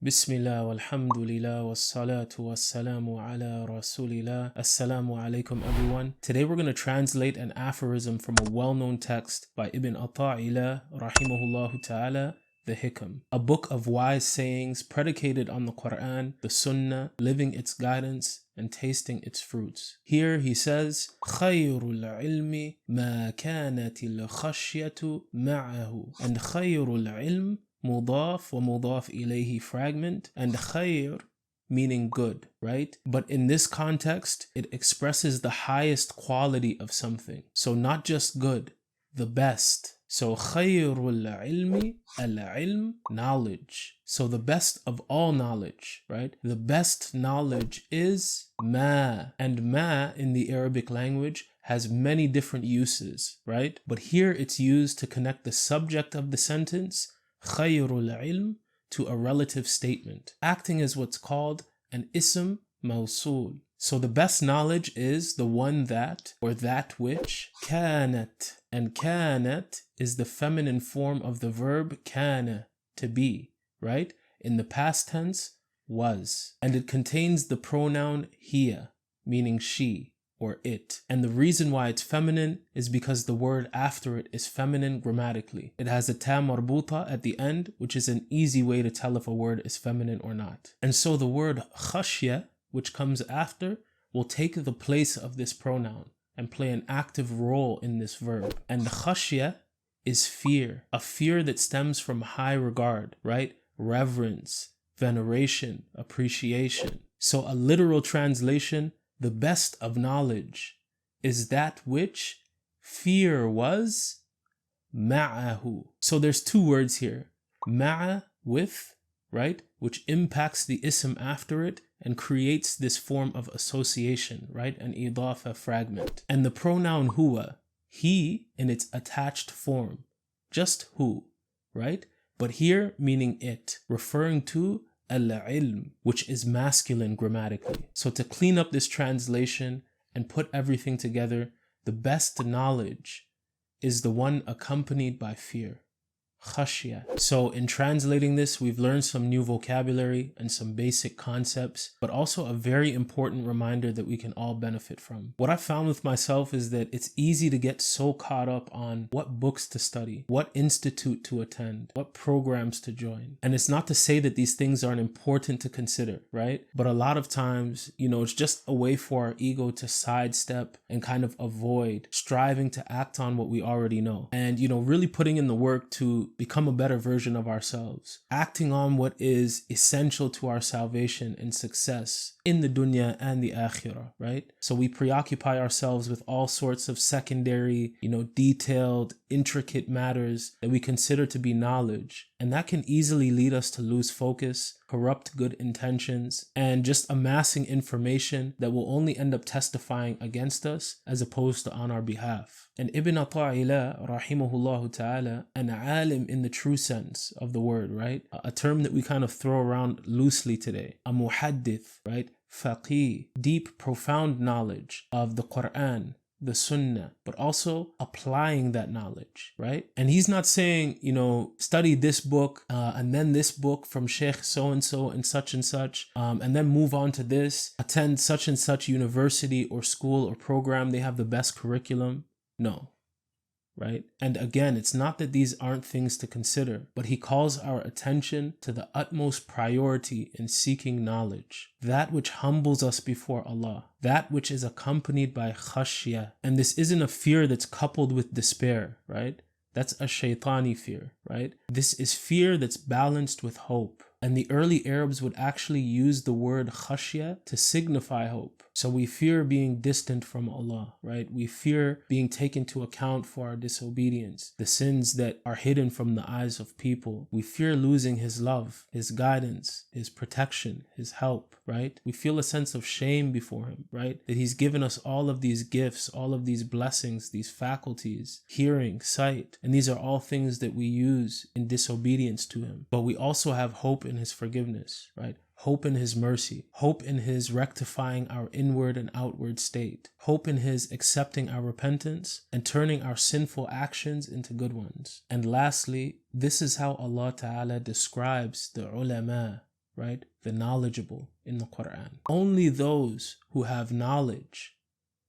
Bismillah walhamdulillah wassalatu wassalamu ala rasulillah. Assalamu alaikum everyone. Today we're going to translate an aphorism from a well-known text by Ibn Ata'illah rahimahullah ta'ala, the Hikam, a book of wise sayings predicated on the Quran, the Sunnah, living its guidance and tasting its fruits. Here he says, خَيْرُ الْعِلْمِ مَا كَانَتِ الْخَشْيَةُ مَعَهُ, and خَيْرُ الْعِلْمِ mudaf wa mudaf ilayhi fragment, and khair meaning good, right? But in this context, it expresses the highest quality of something. So not just good, the best. So khayrul ilmi, al-ilm, knowledge. So the best of all knowledge, right? The best knowledge is ma. And ma in the Arabic language has many different uses, right? But here it's used to connect the subject of the sentence Khayrul ilm to a relative statement, acting as what's called an ism mawsul. So the best knowledge is the one that, or that which, kanat. And kanat is the feminine form of the verb kana, to be, right? In the past tense, was. And it contains the pronoun hiya, meaning she or it. And the reason why it's feminine is because the word after it is feminine grammatically. It has a ta marbuta at the end, which is an easy way to tell if a word is feminine or not. And so the word khashya, which comes after, will take the place of this pronoun and play an active role in this verb. And khashya is fear, a fear that stems from high regard, right? Reverence, veneration, appreciation. So a literal translation, the best of knowledge is that which fear was ma'ahu. So there's two words here. Ma'a, with, right? Which impacts the ism after it and creates this form of association, right? An idafa fragment. And the pronoun huwa, he in its attached form. Just who, right? But here meaning it, referring to al-ilm, which is masculine grammatically. So to clean up this translation and put everything together, the best knowledge is the one accompanied by fear. Khashya. So in translating this, we've learned some new vocabulary and some basic concepts, but also a very important reminder that we can all benefit from. What I found with myself is that it's easy to get so caught up on what books to study, what institute to attend, what programs to join. And it's not to say that these things aren't important to consider, right? But a lot of times, it's just a way for our ego to sidestep and kind of avoid striving to act on what we already know. And, really putting in the work to become a better version of ourselves, acting on what is essential to our salvation and success in the dunya and the akhirah, right? So we preoccupy ourselves with all sorts of secondary, detailed, intricate matters that we consider to be knowledge. And that can easily lead us to lose focus, corrupt good intentions, and just amassing information that will only end up testifying against us as opposed to on our behalf. And Ibn Ata'illah rahimahullah ta'ala, an alim in the true sense of the word, right? A term that we kind of throw around loosely today. A muhaddith, right? Faqih, deep, profound knowledge of the Quran, the Sunnah, but also applying that knowledge, right? And he's not saying, study this book and then this book from Sheikh so-and-so and such, and then move on to this, attend such and such university or school or program, they have the best curriculum. No, right? And again, it's not that these aren't things to consider, but he calls our attention to the utmost priority in seeking knowledge, that which humbles us before Allah, that which is accompanied by khashya. And this isn't a fear that's coupled with despair, right? That's a shaitani fear, right? This is fear that's balanced with hope. And the early Arabs would actually use the word khashya to signify hope. So we fear being distant from Allah, right? We fear being taken to account for our disobedience, the sins that are hidden from the eyes of people. We fear losing His love, His guidance, His protection, His help, right? We feel a sense of shame before Him, right? That He's given us all of these gifts, all of these blessings, these faculties, hearing, sight, and these are all things that we use in disobedience to Him. But we also have hope in His forgiveness, right? Hope in His mercy, hope in His rectifying our inward and outward state, hope in His accepting our repentance and turning our sinful actions into good ones. And lastly, this is how Allah Ta'ala describes the ulama, right? The knowledgeable in the Quran. Only those who have knowledge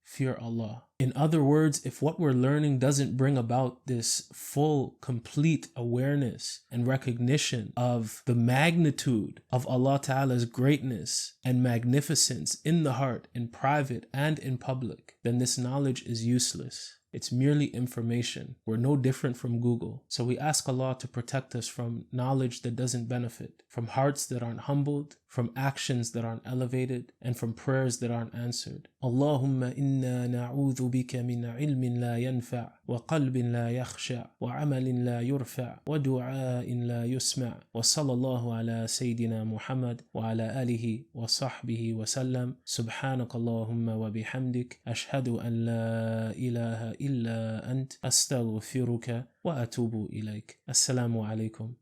fear Allah. In other words, if what we're learning doesn't bring about this full, complete awareness and recognition of the magnitude of Allah Ta'ala's greatness and magnificence in the heart, in private and in public, then this knowledge is useless. It's merely information. We're no different from Google. So we ask Allah to protect us from knowledge that doesn't benefit, from hearts that aren't humbled, from actions that aren't elevated, and from prayers that aren't answered. Allahumma inna na'udhu bika min ilmin la yanfa' wa qalbin la yakhsha' wa amalin la yurfa' wa du'a'in la yusma' wa sallallahu ala Sayyidina Muhammad wa ala alihi wa sahbihi wa sallam. Subhanak Allahumma wa bihamdik ashhadu an la ilaha إلا أنت أستغفرك وأتوب إليك. السلام عليكم.